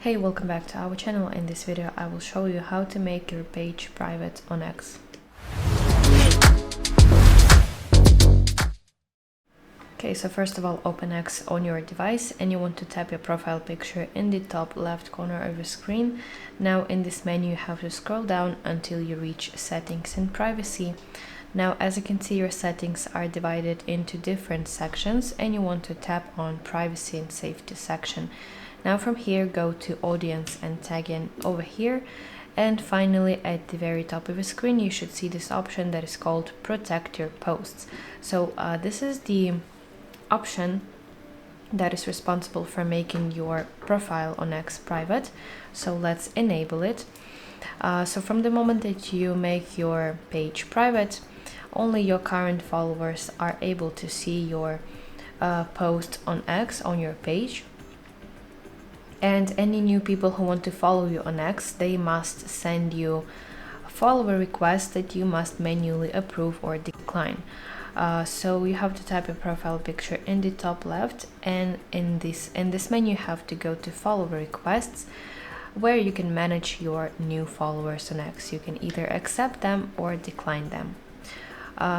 Hey, welcome back to our channel. In this video I will show you how to make your page private on X. Okay, so first of all, open X on your device and you want to tap your profile picture in the top left corner of your screen. Now in this menu you have to scroll down until you reach settings and privacy. Now as you can see, your settings are divided into different sections and you want to tap on privacy and safety section. Now from here go to audience and tagging over here, and finally at the very top of the screen you should see this option that is called protect your posts. So this is the option that is responsible for making your profile on X private. So let's enable it. So from the moment that you make your page private, only your current followers are able to see your post on X on your page. And any new people who want to follow you on X, they must send you a follower request that you must manually approve or decline. So you have to type your profile picture in the top left, and in this menu you have to go to follower requests, where you can manage your new followers on X. You can either accept them or decline them.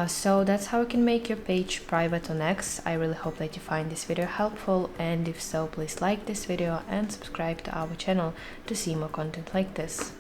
So that's how you can make your page private on X. I really hope that you find this video helpful, and if so, please like this video and subscribe to our channel to see more content like this.